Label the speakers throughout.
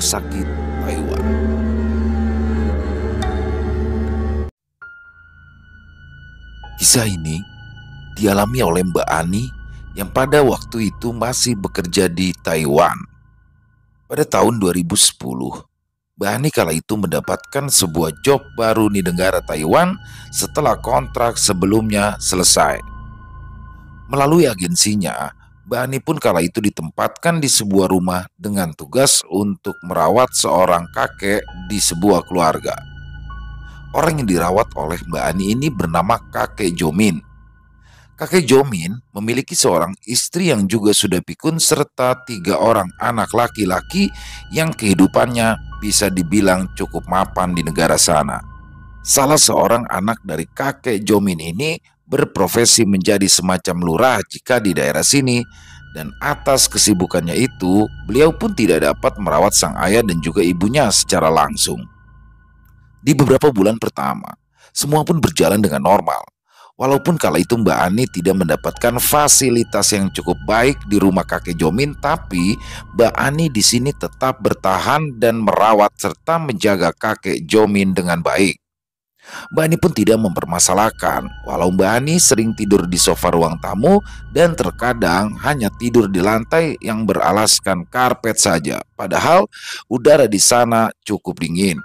Speaker 1: sakit Taiwan. Kisah ini dialami oleh Mbak Ani yang pada waktu itu masih bekerja di Taiwan. Pada tahun 2010, Mbak Ani kala itu mendapatkan sebuah job baru di negara Taiwan setelah kontrak sebelumnya selesai. Melalui agensinya, Mbak Ani pun kala itu ditempatkan di sebuah rumah dengan tugas untuk merawat seorang kakek di sebuah keluarga. Orang yang dirawat oleh Mbak Ani ini bernama Kakek Jomin. Kakek Jomin memiliki seorang istri yang juga sudah pikun serta 3 orang anak laki-laki yang kehidupannya bisa dibilang cukup mapan di negara sana. Salah seorang anak dari kakek Jomin ini berprofesi menjadi semacam lurah jika di daerah sini, dan atas kesibukannya itu beliau pun tidak dapat merawat sang ayah dan juga ibunya secara langsung. Di beberapa bulan pertama, semua pun berjalan dengan normal. Walaupun kala itu Mbak Ani tidak mendapatkan fasilitas yang cukup baik di rumah kakek Jomin, tapi Mbak Ani di sini tetap bertahan dan merawat serta menjaga kakek Jomin dengan baik. Mbak Ani pun tidak mempermasalahkan walau Mbak Ani sering tidur di sofa ruang tamu dan terkadang hanya tidur di lantai yang beralaskan karpet saja, padahal udara di sana cukup dingin.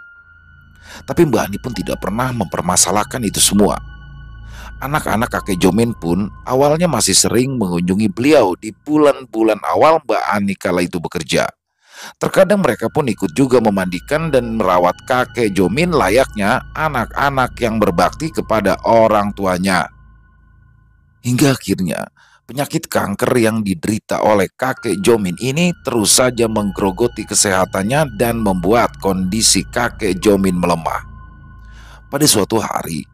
Speaker 1: Tapi Mbak Ani pun tidak pernah mempermasalahkan itu semua. Anak-anak kakek Jomin pun awalnya masih sering mengunjungi beliau di bulan-bulan awal Mbak Ani kala itu bekerja. Terkadang mereka pun ikut juga memandikan dan merawat kakek Jomin layaknya anak-anak yang berbakti kepada orang tuanya. Hingga akhirnya penyakit kanker yang diderita oleh kakek Jomin ini terus saja menggerogoti kesehatannya dan membuat kondisi kakek Jomin melemah. Pada suatu hari,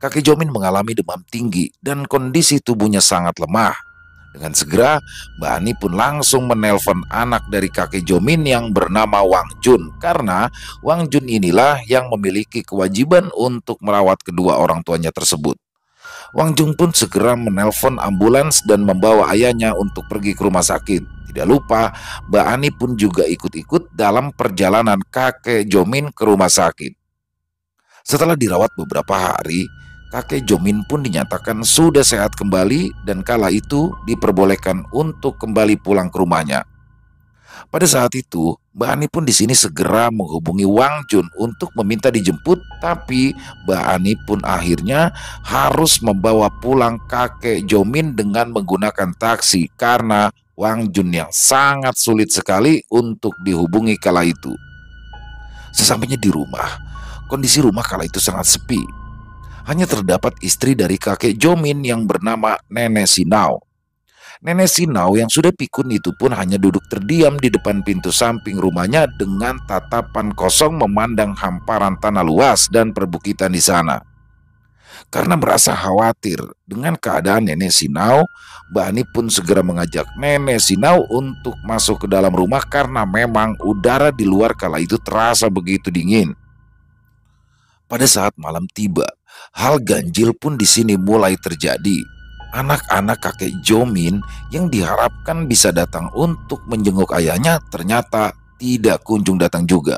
Speaker 1: kakek Jomin mengalami demam tinggi dan kondisi tubuhnya sangat lemah. Dengan segera, Mbak Ani pun langsung menelpon anak dari kakek Jomin yang bernama Wang Jun, karena Wang Jun inilah yang memiliki kewajiban untuk merawat kedua orang tuanya tersebut. Wang Jun pun segera menelpon ambulans dan membawa ayahnya untuk pergi ke rumah sakit. Tidak lupa, Mbak Ani pun juga ikut-ikut dalam perjalanan kakek Jomin ke rumah sakit. Setelah dirawat beberapa hari, kakek Jomin pun dinyatakan sudah sehat kembali dan kala itu diperbolehkan untuk kembali pulang ke rumahnya. Pada saat itu, Mbak Ani pun di sini segera menghubungi Wang Jun untuk meminta dijemput, tapi Mbak Ani pun akhirnya harus membawa pulang kakek Jomin dengan menggunakan taksi karena Wang Jun yang sangat sulit sekali untuk dihubungi kala itu. Sesampainya di rumah, kondisi rumah kala itu sangat sepi. Hanya terdapat istri dari kakek Jomin yang bernama Nenek Sinau. Nenek Sinau yang sudah pikun itu pun hanya duduk terdiam di depan pintu samping rumahnya dengan tatapan kosong memandang hamparan tanah luas dan perbukitan di sana. Karena merasa khawatir dengan keadaan Nenek Sinau, Mbak Ani pun segera mengajak Nenek Sinau untuk masuk ke dalam rumah karena memang udara di luar kala itu terasa begitu dingin. Pada saat malam tiba, hal ganjil pun di sini mulai terjadi. Anak-anak kakek Jomin yang diharapkan bisa datang untuk menjenguk ayahnya ternyata tidak kunjung datang juga.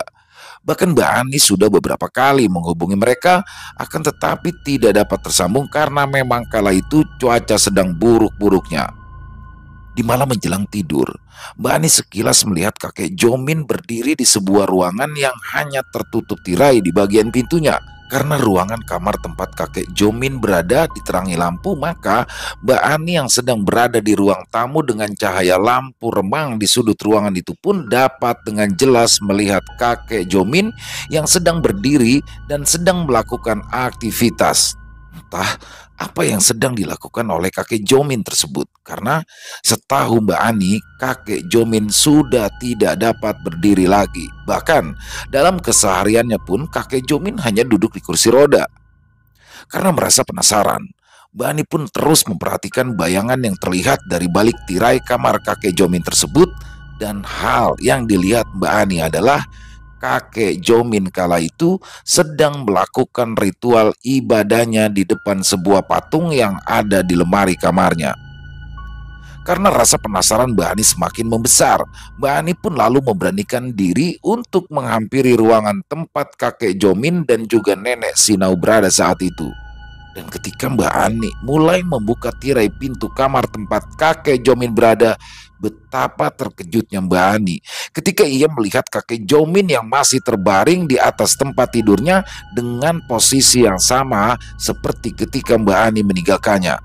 Speaker 1: Bahkan Mbak Ani sudah beberapa kali menghubungi mereka, akan tetapi tidak dapat tersambung karena memang kala itu cuaca sedang buruk-buruknya. Di malam menjelang tidur, Mbak Ani sekilas melihat kakek Jomin berdiri di sebuah ruangan yang hanya tertutup tirai di bagian pintunya. Karena ruangan kamar tempat kakek Jomin berada diterangi lampu, maka Mbak Ani yang sedang berada di ruang tamu dengan cahaya lampu remang di sudut ruangan itu pun dapat dengan jelas melihat kakek Jomin yang sedang berdiri dan sedang melakukan aktivitas. Entah apa yang sedang dilakukan oleh kakek Jomin tersebut, karena setahu Mbak Ani, kakek Jomin sudah tidak dapat berdiri lagi. Bahkan dalam kesehariannya pun kakek Jomin hanya duduk di kursi roda. Karena merasa penasaran, Mbak Ani pun terus memperhatikan bayangan yang terlihat dari balik tirai kamar kakek Jomin tersebut, dan hal yang dilihat Mbak Ani adalah kakek Jomin kala itu sedang melakukan ritual ibadahnya di depan sebuah patung yang ada di lemari kamarnya. Karena rasa penasaran Mbak Ani semakin membesar, Mbak Ani pun lalu memberanikan diri untuk menghampiri ruangan tempat kakek Jomin dan juga nenek Sinau berada saat itu. Dan ketika Mbak Ani mulai membuka tirai pintu kamar tempat kakek Jomin berada, betapa terkejutnya Mbak Ani ketika ia melihat kakek Jomin yang masih terbaring di atas tempat tidurnya dengan posisi yang sama seperti ketika Mbak Ani meninggalkannya.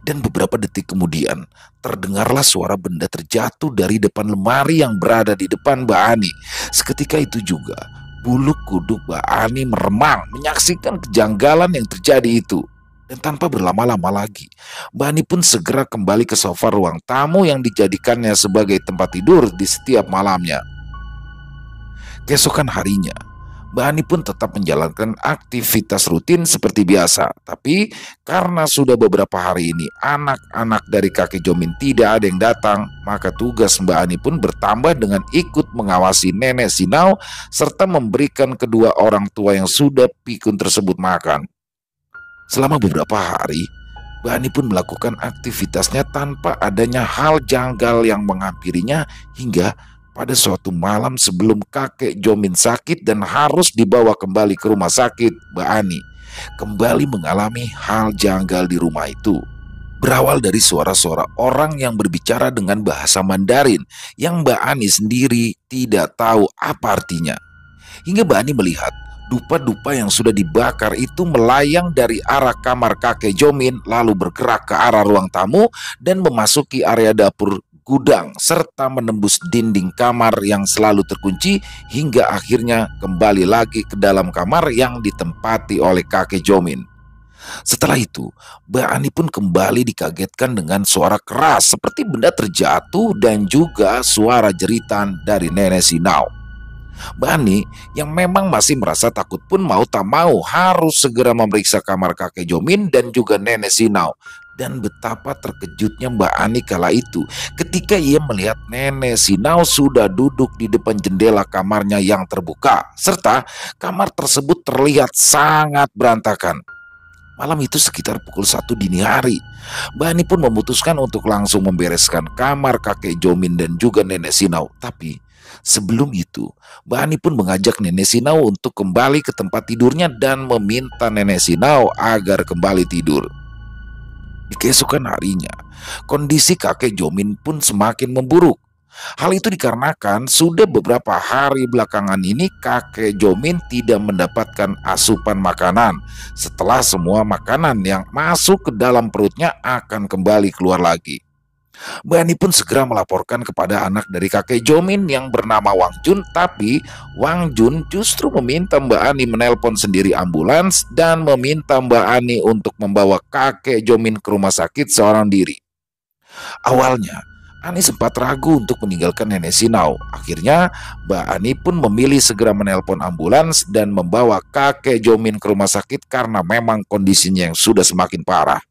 Speaker 1: Dan beberapa detik kemudian, terdengarlah suara benda terjatuh dari depan lemari yang berada di depan Mbak Ani. Seketika itu juga, bulu kuduk Mbak Ani meremang menyaksikan kejanggalan yang terjadi itu. Dan tanpa berlama-lama lagi, Mbak Ani pun segera kembali ke sofa ruang tamu yang dijadikannya sebagai tempat tidur di setiap malamnya. Keesokan harinya, Mbak Ani pun tetap menjalankan aktivitas rutin seperti biasa. Tapi karena sudah beberapa hari ini anak-anak dari kakek Jomin tidak ada yang datang, maka tugas Mbak Ani pun bertambah dengan ikut mengawasi nenek Sinau serta memberikan kedua orang tua yang sudah pikun tersebut makan. Selama beberapa hari, Mbak Ani pun melakukan aktivitasnya tanpa adanya hal janggal yang menghampirinya hingga pada suatu malam sebelum kakek Jomin sakit dan harus dibawa kembali ke rumah sakit, Mbak Ani kembali mengalami hal janggal di rumah itu. Berawal dari suara-suara orang yang berbicara dengan bahasa Mandarin yang Mbak Ani sendiri tidak tahu apa artinya. Hingga Mbak Ani melihat dupa-dupa yang sudah dibakar itu melayang dari arah kamar kakek Jomin lalu bergerak ke arah ruang tamu dan memasuki area dapur gudang serta menembus dinding kamar yang selalu terkunci hingga akhirnya kembali lagi ke dalam kamar yang ditempati oleh kakek Jomin. Setelah itu, Mbak Ani pun kembali dikagetkan dengan suara keras seperti benda terjatuh dan juga suara jeritan dari nenek Sinau. Mbak Ani yang memang masih merasa takut pun mau tak mau harus segera memeriksa kamar kakek Jomin dan juga nenek Sinau. Dan betapa terkejutnya Mbak Ani kala itu ketika ia melihat nenek Sinau sudah duduk di depan jendela kamarnya yang terbuka, serta kamar tersebut terlihat sangat berantakan. Malam itu sekitar pukul 1 dini hari, Mbak Ani pun memutuskan untuk langsung membereskan kamar kakek Jomin dan juga nenek Sinau. Tapi sebelum itu, Mbak Ani pun mengajak nenek Sinau untuk kembali ke tempat tidurnya dan meminta nenek Sinau agar kembali tidur. Di keesokan harinya, kondisi kakek Jomin pun semakin memburuk. Hal itu dikarenakan sudah beberapa hari belakangan ini kakek Jomin tidak mendapatkan asupan makanan setelah semua makanan yang masuk ke dalam perutnya akan kembali keluar lagi. Mbak Ani pun segera melaporkan kepada anak dari kakek Jomin yang bernama Wang Jun, tapi Wang Jun justru meminta Mbak Ani menelpon sendiri ambulans dan meminta Mbak Ani untuk membawa kakek Jomin ke rumah sakit seorang diri. Awalnya, Ani sempat ragu untuk meninggalkan nenek Sinau. Akhirnya, Mbak Ani pun memilih segera menelpon ambulans dan membawa kakek Jomin ke rumah sakit karena memang kondisinya yang sudah semakin parah.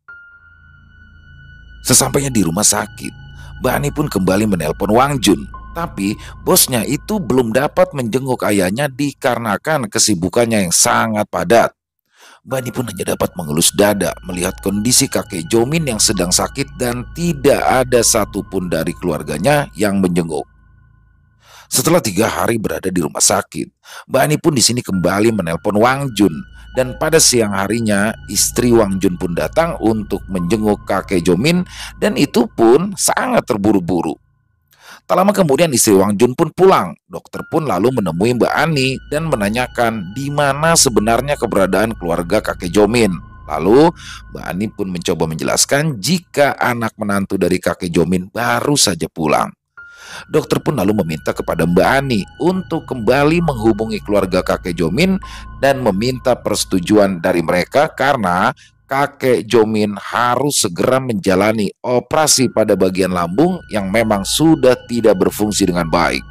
Speaker 1: Sesampainya di rumah sakit, Mbak Ani pun kembali menelpon Wang Jun. Tapi bosnya itu belum dapat menjenguk ayahnya dikarenakan kesibukannya yang sangat padat. Mbak Ani pun hanya dapat mengelus dada melihat kondisi kakek Jomin yang sedang sakit dan tidak ada satupun dari keluarganya yang menjenguk. Setelah 3 hari berada di rumah sakit, Mbak Ani pun di sini kembali menelpon Wang Jun. Dan pada siang harinya, istri Wang Jun pun datang untuk menjenguk kakek Jomin dan itu pun sangat terburu-buru. Tak lama kemudian istri Wang Jun pun pulang. Dokter pun lalu menemui Mbak Ani dan menanyakan di mana sebenarnya keberadaan keluarga kakek Jomin. Lalu Mbak Ani pun mencoba menjelaskan jika anak menantu dari kakek Jomin baru saja pulang. Dokter pun lalu meminta kepada Mbak Ani untuk kembali menghubungi keluarga kakek Jomin dan meminta persetujuan dari mereka karena kakek Jomin harus segera menjalani operasi pada bagian lambung yang memang sudah tidak berfungsi dengan baik.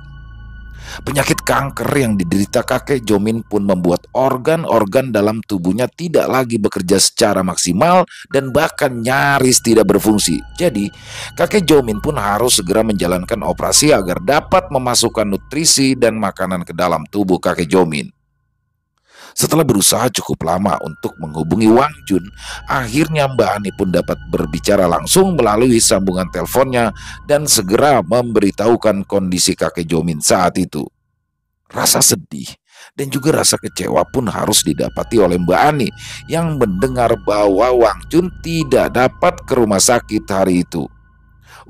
Speaker 1: Penyakit kanker yang diderita kakek Jomin pun membuat organ-organ dalam tubuhnya tidak lagi bekerja secara maksimal dan bahkan nyaris tidak berfungsi. Jadi, kakek Jomin pun harus segera menjalankan operasi agar dapat memasukkan nutrisi dan makanan ke dalam tubuh kakek Jomin. Setelah berusaha cukup lama untuk menghubungi Wang Jun, akhirnya Mbak Ani pun dapat berbicara langsung melalui sambungan teleponnya dan segera memberitahukan kondisi kakek Jomin saat itu. Rasa sedih dan juga rasa kecewa pun harus didapati oleh Mbak Ani yang mendengar bahwa Wang Jun tidak dapat ke rumah sakit hari itu.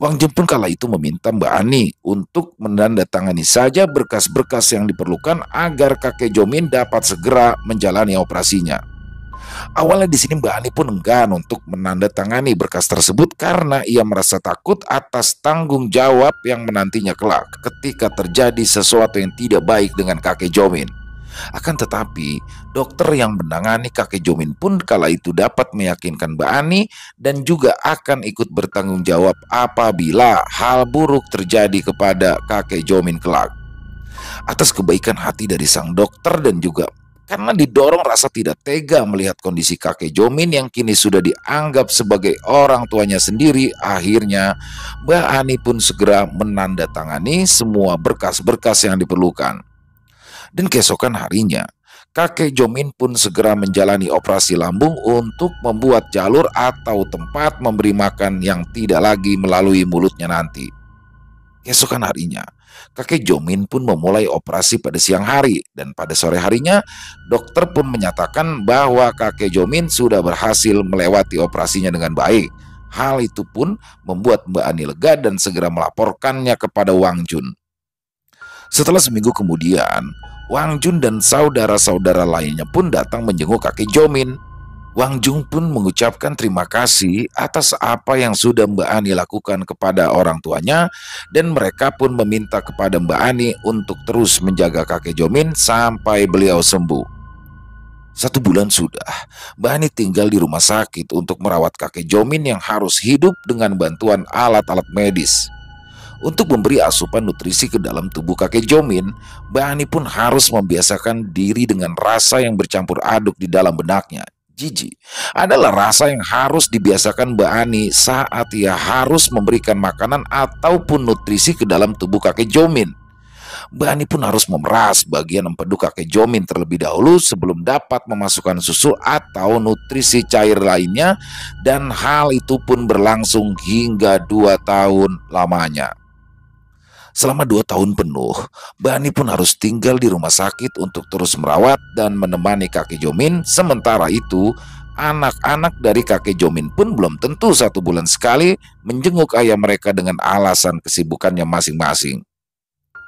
Speaker 1: Wang Jun pun kala itu meminta Mbak Ani untuk menandatangani saja berkas-berkas yang diperlukan agar kakek Jomin dapat segera menjalani operasinya. Awalnya di sini Mbak Ani pun enggan untuk menandatangani berkas tersebut karena ia merasa takut atas tanggung jawab yang menantinya kelak ketika terjadi sesuatu yang tidak baik dengan kakek Jomin. Akan tetapi, dokter yang menangani kakek Jomin pun kala itu dapat meyakinkan Mbak Ani dan juga akan ikut bertanggung jawab apabila hal buruk terjadi kepada kakek Jomin kelak. Atas kebaikan hati dari sang dokter dan juga karena didorong rasa tidak tega melihat kondisi kakek Jomin yang kini sudah dianggap sebagai orang tuanya sendiri, akhirnya Mbak Ani pun segera menandatangani semua berkas-berkas yang diperlukan. Dan keesokan harinya, kakek Jomin pun segera menjalani operasi lambung untuk membuat jalur atau tempat memberi makan yang tidak lagi melalui mulutnya nanti. Keesokan harinya, kakek Jomin pun memulai operasi pada siang hari dan pada sore harinya, dokter pun menyatakan bahwa kakek Jomin sudah berhasil melewati operasinya dengan baik. Hal itu pun membuat Mbak Ani lega dan segera melaporkannya kepada Wang Jun. Setelah seminggu kemudian, Wang Jun dan saudara-saudara lainnya pun datang menjenguk kakek Jomin. Wang Jun pun mengucapkan terima kasih atas apa yang sudah Mbak Ani lakukan kepada orang tuanya dan mereka pun meminta kepada Mbak Ani untuk terus menjaga kakek Jomin sampai beliau sembuh. 1 bulan sudah, Mbak Ani tinggal di rumah sakit untuk merawat kakek Jomin yang harus hidup dengan bantuan alat-alat medis. Untuk memberi asupan nutrisi ke dalam tubuh kakek Jomin, Mbak Ani pun harus membiasakan diri dengan rasa yang bercampur aduk di dalam benaknya. Jijik adalah rasa yang harus dibiasakan Mbak Ani saat ia harus memberikan makanan ataupun nutrisi ke dalam tubuh kakek Jomin. Mbak Ani pun harus memeras bagian empedu kakek Jomin terlebih dahulu sebelum dapat memasukkan susu atau nutrisi cair lainnya, dan hal itu pun berlangsung hingga 2 tahun lamanya. Selama 2 tahun penuh, Mbak Ani pun harus tinggal di rumah sakit untuk terus merawat dan menemani kakek Jomin. Sementara itu, anak-anak dari kakek Jomin pun belum tentu 1 bulan sekali menjenguk ayah mereka dengan alasan kesibukannya masing-masing.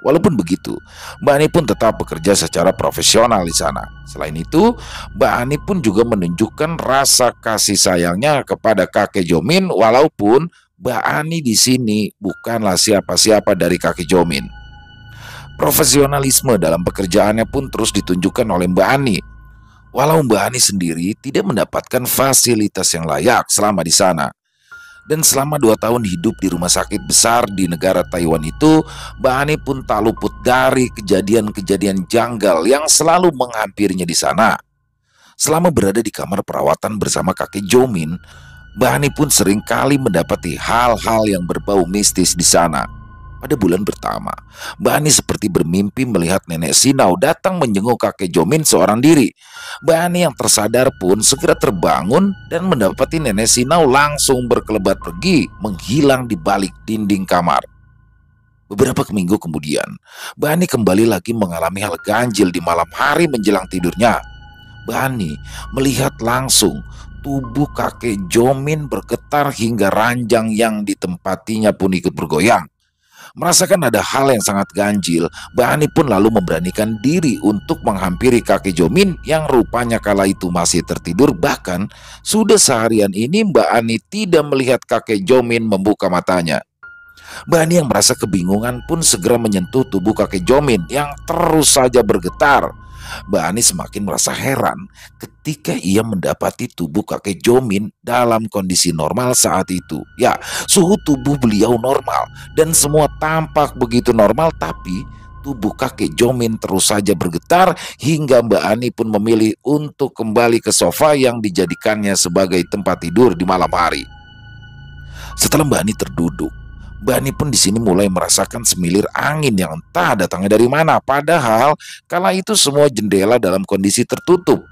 Speaker 1: Walaupun begitu, Mbak Ani pun tetap bekerja secara profesional di sana. Selain itu, Mbak Ani pun juga menunjukkan rasa kasih sayangnya kepada kakek Jomin walaupun Mbak Ani di sini bukanlah siapa-siapa dari kakek Jomin. Profesionalisme dalam pekerjaannya pun terus ditunjukkan oleh Mbak Ani. Walau Mbak Ani sendiri tidak mendapatkan fasilitas yang layak selama di sana. Dan selama 2 tahun hidup di rumah sakit besar di negara Taiwan itu, Mbak Ani pun tak luput dari kejadian-kejadian janggal yang selalu menghampirinya di sana. Selama berada di kamar perawatan bersama kakek Jomin, Mbak Ani pun sering kali mendapati hal-hal yang berbau mistis di sana. Pada bulan pertama, Mbak Ani seperti bermimpi melihat nenek Sinau datang menjenguk kakek Jomin seorang diri. Mbak Ani yang tersadar pun segera terbangun dan mendapati nenek Sinau langsung berkelebat pergi menghilang di balik dinding kamar. Beberapa minggu kemudian, Mbak Ani kembali lagi mengalami hal ganjil di malam hari menjelang tidurnya. Mbak Ani melihat langsung tubuh kakek Jomin bergetar hingga ranjang yang ditempatinya pun ikut bergoyang. Merasakan ada hal yang sangat ganjil, Mbak Ani pun lalu memberanikan diri untuk menghampiri kakek Jomin yang rupanya kala itu masih tertidur. Bahkan sudah seharian ini Mbak Ani tidak melihat kakek Jomin membuka matanya. Mbak Ani yang merasa kebingungan pun segera menyentuh tubuh kakek Jomin yang terus saja bergetar. Mbak Ani semakin merasa heran ketika ia mendapati tubuh kakek Jomin dalam kondisi normal saat itu. Ya, suhu tubuh beliau normal dan semua tampak begitu normal, tapi tubuh kakek Jomin terus saja bergetar hingga Mbak Ani pun memilih untuk kembali ke sofa yang dijadikannya sebagai tempat tidur di malam hari. Setelah Mbak Ani terduduk, Mbak Ani pun di sini mulai merasakan semilir angin yang entah datangnya dari mana. Padahal kala itu semua jendela dalam kondisi tertutup.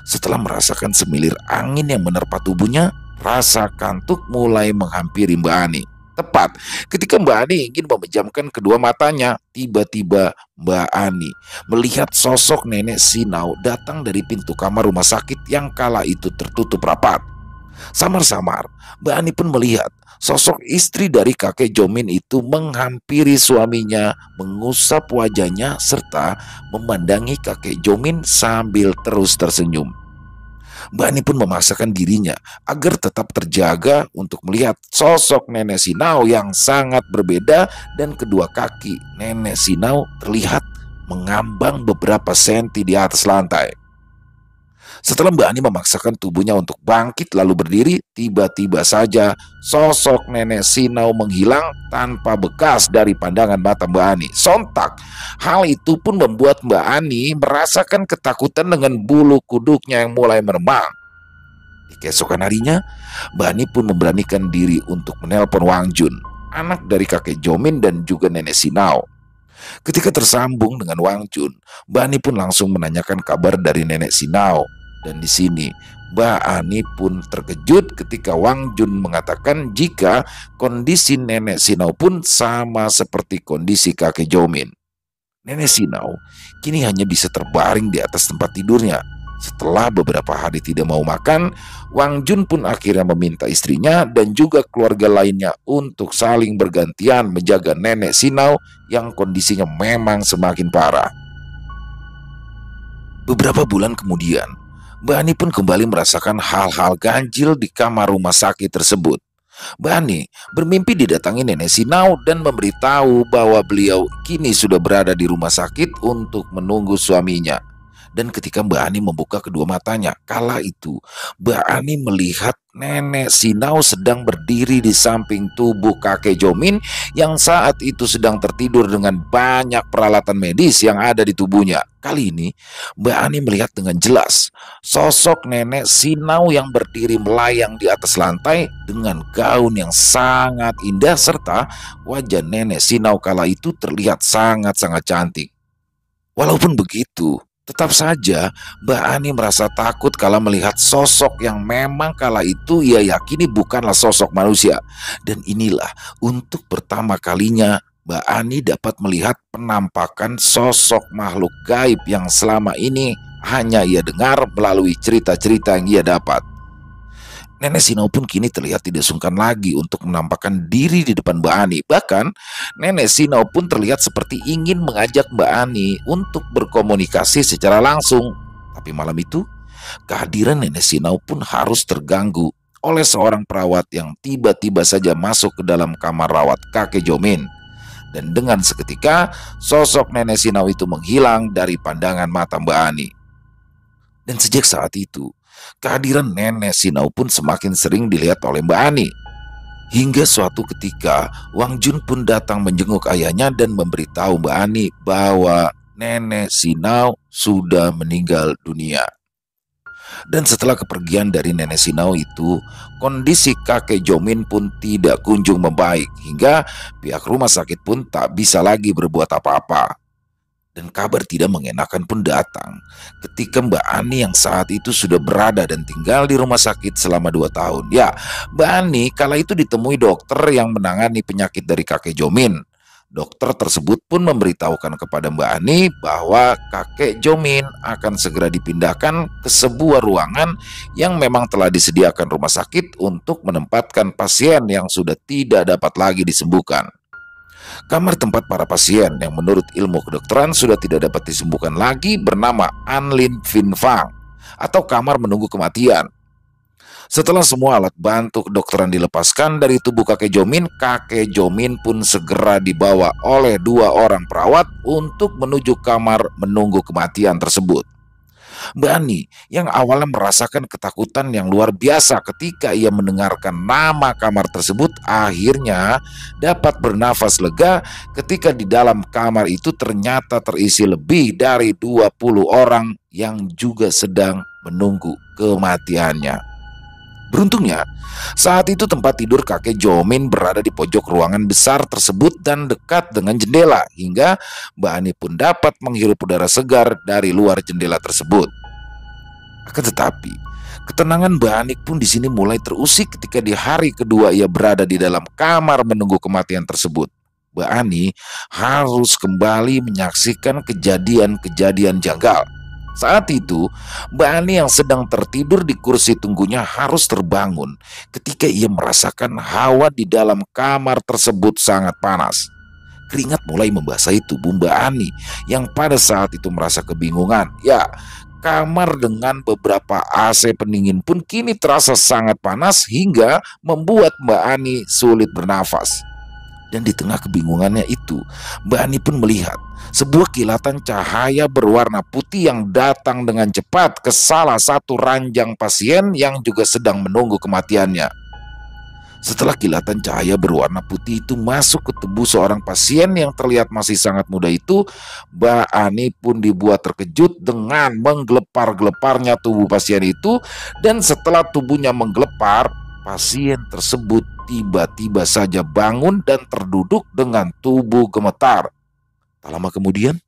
Speaker 1: Setelah merasakan semilir angin yang menerpa tubuhnya, rasa kantuk mulai menghampiri Mbak Ani. Tepat ketika Mbak Ani ingin memejamkan kedua matanya, tiba-tiba Mbak Ani melihat sosok nenek Sinau datang dari pintu kamar rumah sakit yang kala itu tertutup rapat. Samar-samar, Mbak Ani pun melihat sosok istri dari kakek Jomin itu menghampiri suaminya, mengusap wajahnya, serta memandangi kakek Jomin sambil terus tersenyum. Mbak Ani pun memaksakan dirinya agar tetap terjaga untuk melihat sosok nenek Sinau yang sangat berbeda, dan kedua kaki nenek Sinau terlihat mengambang beberapa senti di atas lantai. Setelah Mbak Ani memaksakan tubuhnya untuk bangkit lalu berdiri, tiba-tiba saja sosok nenek Sinau menghilang tanpa bekas dari pandangan mata Mbak Ani. Sontak, hal itu pun membuat Mbak Ani merasakan ketakutan dengan bulu kuduknya yang mulai meremang. Di keesokan harinya, Mbak Ani pun memberanikan diri untuk menelpon Wang Jun, anak dari kakek Jomin dan juga nenek Sinau. Ketika tersambung dengan Wang Jun, Mbak Ani pun langsung menanyakan kabar dari nenek Sinau. Dan di sini Mbak Ani pun terkejut ketika Wang Jun mengatakan jika kondisi nenek Sinau pun sama seperti kondisi kakek Jomin. Nenek Sinau kini hanya bisa terbaring di atas tempat tidurnya. Setelah beberapa hari tidak mau makan, Wang Jun pun akhirnya meminta istrinya dan juga keluarga lainnya untuk saling bergantian menjaga nenek Sinau yang kondisinya memang semakin parah. Beberapa bulan kemudian, Mbak Ani pun kembali merasakan hal-hal ganjil di kamar rumah sakit tersebut. Mbak Ani bermimpi didatangi nenek Sinau dan memberitahu bahwa beliau kini sudah berada di rumah sakit untuk menunggu suaminya. Dan ketika Mbak Ani membuka kedua matanya, kala itu Mbak Ani melihat nenek Sinau sedang berdiri di samping tubuh kakek Jomin yang saat itu sedang tertidur dengan banyak peralatan medis yang ada di tubuhnya. Kali ini Mbak Ani melihat dengan jelas sosok nenek Sinau yang berdiri melayang di atas lantai dengan gaun yang sangat indah, serta wajah nenek Sinau kala itu terlihat sangat-sangat cantik. Walaupun begitu, tetap saja Mbak Ani merasa takut kala melihat sosok yang memang kala itu ia yakini bukanlah sosok manusia. Dan inilah untuk pertama kalinya Mbak Ani dapat melihat penampakan sosok makhluk gaib yang selama ini hanya ia dengar melalui cerita-cerita yang ia dapat. Nenek Sinau pun kini terlihat tidak sungkan lagi untuk menampakkan diri di depan Mbak Ani. Bahkan Nenek Sinau pun terlihat seperti ingin mengajak Mbak Ani untuk berkomunikasi secara langsung. Tapi malam itu, kehadiran Nenek Sinau pun harus terganggu oleh seorang perawat yang tiba-tiba saja masuk ke dalam kamar rawat kakek Jomin. Dan dengan seketika, sosok Nenek Sinau itu menghilang dari pandangan mata Mbak Ani. Dan sejak saat itu, kehadiran nenek Sinau pun semakin sering dilihat oleh Mbak Ani. Hingga suatu ketika, Wang Jun pun datang menjenguk ayahnya dan memberitahu Mbak Ani bahwa nenek Sinau sudah meninggal dunia. Dan setelah kepergian dari nenek Sinau itu, kondisi kakek Jomin pun tidak kunjung membaik, hingga pihak rumah sakit pun tak bisa lagi berbuat apa-apa. Dan kabar tidak mengenakan pun datang ketika Mbak Ani yang saat itu sudah berada dan tinggal di rumah sakit selama 2 tahun. Ya, Mbak Ani kala itu ditemui dokter yang menangani penyakit dari kakek Jomin. Dokter tersebut pun memberitahukan kepada Mbak Ani bahwa kakek Jomin akan segera dipindahkan ke sebuah ruangan yang memang telah disediakan rumah sakit untuk menempatkan pasien yang sudah tidak dapat lagi disembuhkan. Kamar tempat para pasien yang menurut ilmu kedokteran sudah tidak dapat disembuhkan lagi bernama Anlin Vin Fang, atau kamar menunggu kematian. Setelah semua alat bantu kedokteran dilepaskan dari tubuh kakek Jomin pun segera dibawa oleh 2 orang perawat untuk menuju kamar menunggu kematian tersebut. Mbak Ani yang awalnya merasakan ketakutan yang luar biasa ketika ia mendengarkan nama kamar tersebut, akhirnya dapat bernafas lega ketika di dalam kamar itu ternyata terisi lebih dari 20 orang yang juga sedang menunggu kematiannya. Beruntungnya, saat itu tempat tidur kakek Jomin berada di pojok ruangan besar tersebut dan dekat dengan jendela, hingga Mbak Ani pun dapat menghirup udara segar dari luar jendela tersebut. Akan tetapi, ketenangan Mbak Ani pun di sini mulai terusik ketika di hari kedua ia berada di dalam kamar menunggu kematian tersebut. Mbak Ani harus kembali menyaksikan kejadian-kejadian janggal. Saat itu, Mbak Ani yang sedang tertidur di kursi tunggunya harus terbangun ketika ia merasakan hawa di dalam kamar tersebut sangat panas. Keringat mulai membasahi tubuh Mbak Ani yang pada saat itu merasa kebingungan. Ya, kamar dengan beberapa AC pendingin pun kini terasa sangat panas hingga membuat Mbak Ani sulit bernafas. Dan di tengah kebingungannya itu, Mbak Ani pun melihat sebuah kilatan cahaya berwarna putih yang datang dengan cepat ke salah satu ranjang pasien yang juga sedang menunggu kematiannya. Setelah kilatan cahaya berwarna putih itu masuk ke tubuh seorang pasien yang terlihat masih sangat muda itu, Mbak Ani pun dibuat terkejut dengan menggelepar-geleparnya tubuh pasien itu. Dan setelah tubuhnya menggelepar, pasien tersebut tiba-tiba saja bangun dan terduduk dengan tubuh gemetar. Tak lama kemudian,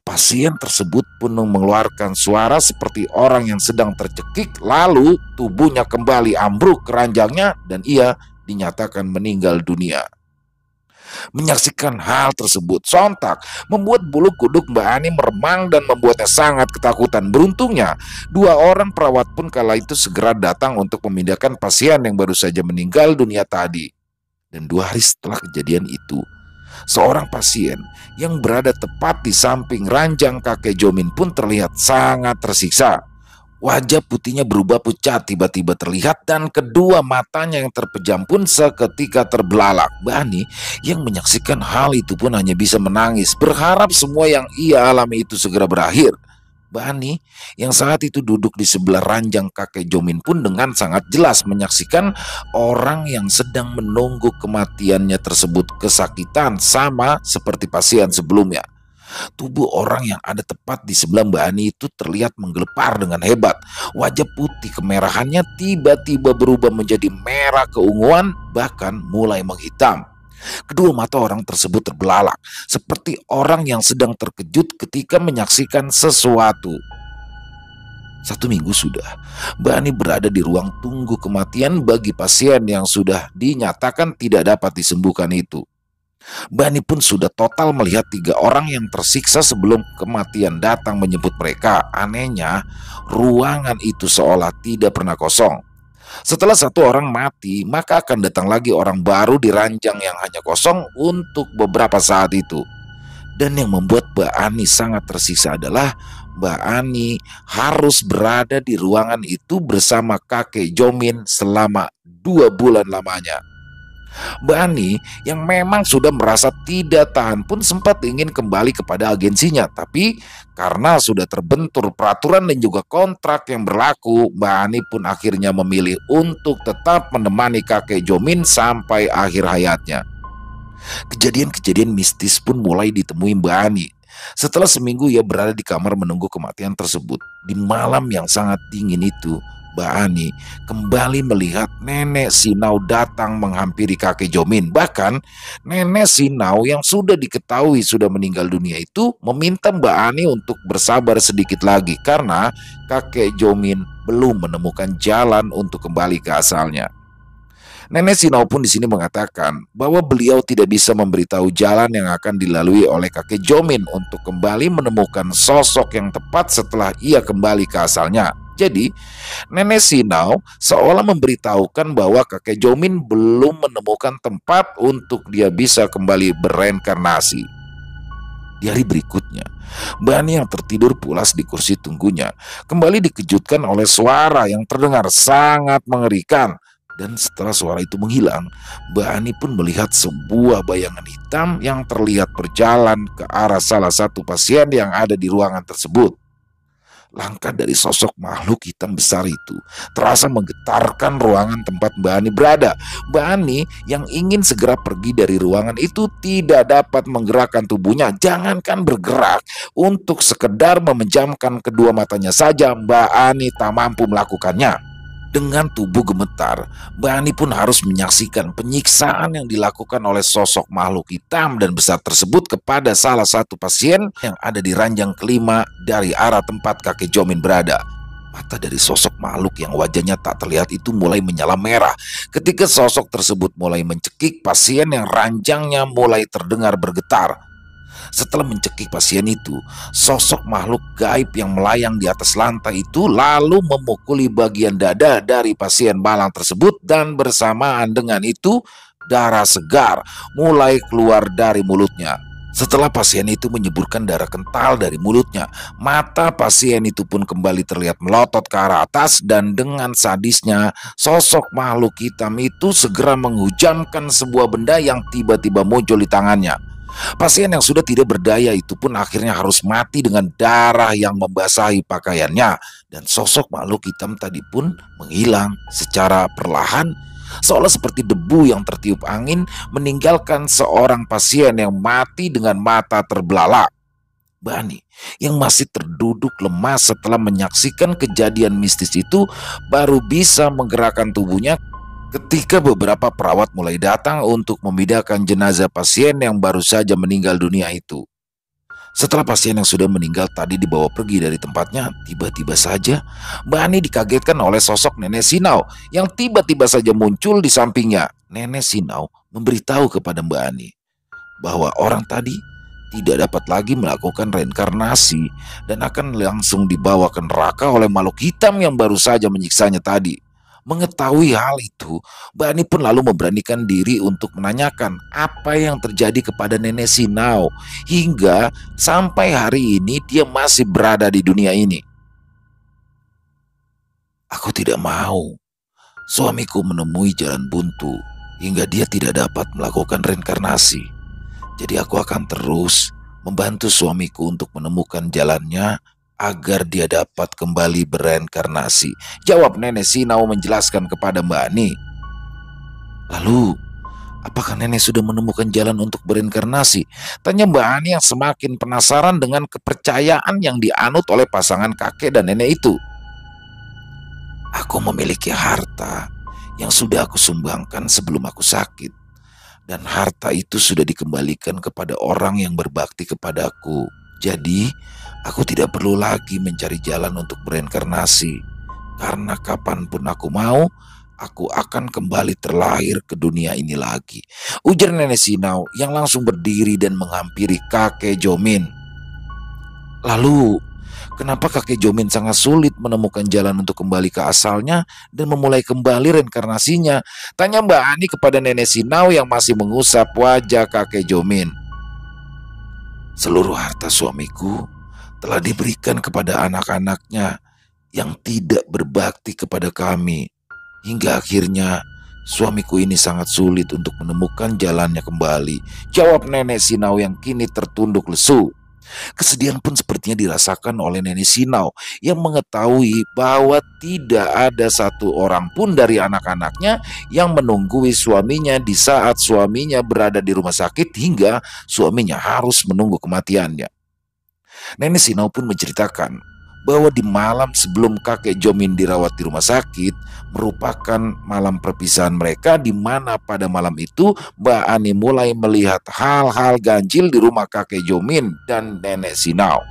Speaker 1: pasien tersebut pun mengeluarkan suara seperti orang yang sedang tercekik, lalu tubuhnya kembali ambruk ke ranjangnya dan ia dinyatakan meninggal dunia. Menyaksikan hal tersebut sontak membuat bulu kuduk Mbak Ani meremang dan membuatnya sangat ketakutan. Beruntungnya, dua orang perawat pun kala itu segera datang untuk memindahkan pasien yang baru saja meninggal dunia tadi. Dan 2 hari setelah kejadian itu, seorang pasien yang berada tepat di samping ranjang kakek Jomin pun terlihat sangat tersiksa. Wajah putihnya berubah pucat tiba-tiba terlihat dan kedua matanya yang terpejam pun seketika terbelalak. Mbak Ani yang menyaksikan hal itu pun hanya bisa menangis, berharap semua yang ia alami itu segera berakhir. Mbak Ani yang saat itu duduk di sebelah ranjang kakek Jomin pun dengan sangat jelas menyaksikan orang yang sedang menunggu kematiannya tersebut kesakitan sama seperti pasien sebelumnya. Tubuh orang yang ada tepat di sebelah Mbak Ani itu terlihat menggelepar dengan hebat. Wajah putih kemerahannya tiba-tiba berubah menjadi merah keunguan, bahkan mulai menghitam. Kedua mata orang tersebut terbelalak, seperti orang yang sedang terkejut ketika menyaksikan sesuatu. 1 minggu sudah, Mbak Ani berada di ruang tunggu kematian bagi pasien yang sudah dinyatakan tidak dapat disembuhkan itu. Mbak Ani pun sudah total melihat 3 orang yang tersiksa sebelum kematian datang menjemput mereka. Anehnya, ruangan itu seolah tidak pernah kosong. Setelah 1 orang mati, maka akan datang lagi orang baru di ranjang yang hanya kosong untuk beberapa saat itu. Dan yang membuat Mbak Ani sangat tersiksa adalah Mbak Ani harus berada di ruangan itu bersama kakek Jomin selama 2 bulan lamanya. Mbak Ani yang memang sudah merasa tidak tahan pun sempat ingin kembali kepada agensinya. Tapi karena sudah terbentur peraturan dan juga kontrak yang berlaku, Mbak Ani pun akhirnya memilih untuk tetap menemani kakek Jomin sampai akhir hayatnya. Kejadian-kejadian mistis pun mulai ditemui Mbak Ani. Setelah seminggu ia berada di kamar menunggu kematian tersebut. Di malam yang sangat dingin itu, Mbak Ani kembali melihat nenek Sinau datang menghampiri kakek Jomin. Bahkan nenek Sinau yang sudah diketahui sudah meninggal dunia itu meminta Mbak Ani untuk bersabar sedikit lagi karena kakek Jomin belum menemukan jalan untuk kembali ke asalnya. Nenek Sinau pun di sini mengatakan bahwa beliau tidak bisa memberitahu jalan yang akan dilalui oleh kakek Jomin untuk kembali menemukan sosok yang tepat setelah ia kembali ke asalnya. Jadi, Nenek Sinau seolah memberitahukan bahwa kakek Jomin belum menemukan tempat untuk dia bisa kembali bereinkarnasi. Di hari berikutnya, Mbak Ani yang tertidur pulas di kursi tunggunya kembali dikejutkan oleh suara yang terdengar sangat mengerikan. Dan setelah suara itu menghilang, Mbak Ani pun melihat sebuah bayangan hitam yang terlihat berjalan ke arah salah satu pasien yang ada di ruangan tersebut. Langkah dari sosok makhluk hitam besar itu terasa menggetarkan ruangan tempat Mbak Ani berada. Mbak Ani yang ingin segera pergi dari ruangan itu tidak dapat menggerakkan tubuhnya. Jangankan bergerak, untuk sekedar memejamkan kedua matanya saja Mbak Ani tak mampu melakukannya. Dengan tubuh gemetar, Mbak Ani pun harus menyaksikan penyiksaan yang dilakukan oleh sosok makhluk hitam dan besar tersebut kepada salah satu pasien yang ada di ranjang kelima dari arah tempat kakek Jomin berada. Mata dari sosok makhluk yang wajahnya tak terlihat itu mulai menyala merah ketika sosok tersebut mulai mencekik pasien yang ranjangnya mulai terdengar bergetar. Setelah mencekik pasien itu, sosok makhluk gaib yang melayang di atas lantai itu lalu memukuli bagian dada dari pasien malang tersebut, dan bersamaan dengan itu darah segar mulai keluar dari mulutnya. Setelah pasien itu menyeburkan darah kental dari mulutnya, mata pasien itu pun kembali terlihat melotot ke arah atas, dan dengan sadisnya sosok makhluk hitam itu segera menghujamkan sebuah benda yang tiba-tiba muncul di tangannya. Pasien yang sudah tidak berdaya itu pun akhirnya harus mati dengan darah yang membasahi pakaiannya, dan sosok makhluk hitam tadi pun menghilang secara perlahan, seolah seperti debu yang tertiup angin, meninggalkan seorang pasien yang mati dengan mata terbelalak. Bani yang masih terduduk lemas setelah menyaksikan kejadian mistis itu baru bisa menggerakkan tubuhnya ketika beberapa perawat mulai datang untuk memindahkan jenazah pasien yang baru saja meninggal dunia itu. Setelah pasien yang sudah meninggal tadi dibawa pergi dari tempatnya, tiba-tiba saja Mbak Ani dikagetkan oleh sosok Nenek Sinau yang tiba-tiba saja muncul di sampingnya. Nenek Sinau memberitahu kepada Mbak Ani bahwa orang tadi tidak dapat lagi melakukan reinkarnasi dan akan langsung dibawa ke neraka oleh makhluk hitam yang baru saja menyiksanya tadi. Mengetahui hal itu, Mbak Ani pun lalu memberanikan diri untuk menanyakan apa yang terjadi kepada Nenek Sinau hingga sampai hari ini dia masih berada di dunia ini. Aku tidak mau suamiku menemui jalan buntu hingga dia tidak dapat melakukan reinkarnasi. Jadi aku akan terus membantu suamiku untuk menemukan jalannya agar dia dapat kembali bereinkarnasi, jawab Nenek Sinau menjelaskan kepada Mbak Ani. Lalu, apakah nenek sudah menemukan jalan untuk bereinkarnasi? Tanya Mbak Ani yang semakin penasaran dengan kepercayaan yang dianut oleh pasangan kakek dan nenek itu. Aku memiliki harta yang sudah aku sumbangkan sebelum aku sakit, dan harta itu sudah dikembalikan kepada orang yang berbakti kepadaku. Jadi, aku tidak perlu lagi mencari jalan untuk bereinkarnasi, karena kapanpun aku mau, aku akan kembali terlahir ke dunia ini lagi, ujar Nenek Sinau yang langsung berdiri dan menghampiri kakek Jomin. Lalu, kenapa kakek Jomin sangat sulit menemukan jalan untuk kembali ke asalnya dan memulai kembali reinkarnasinya? Tanya Mbak Ani kepada Nenek Sinau yang masih mengusap wajah kakek Jomin. Seluruh harta suamiku telah diberikan kepada anak-anaknya yang tidak berbakti kepada kami. Hingga akhirnya suamiku ini sangat sulit untuk menemukan jalannya kembali, jawab Nenek Sinau yang kini tertunduk lesu. Kesedihan pun sepertinya dirasakan oleh Nenek Sinau yang mengetahui bahwa tidak ada satu orang pun dari anak-anaknya yang menunggui suaminya di saat suaminya berada di rumah sakit hingga suaminya harus menunggu kematiannya. Nenek Sinau pun menceritakan bahwa di malam sebelum kakek Jomin dirawat di rumah sakit merupakan malam perpisahan mereka, di mana pada malam itu Mbak Ani mulai melihat hal-hal ganjil di rumah kakek Jomin dan Nenek Sinau.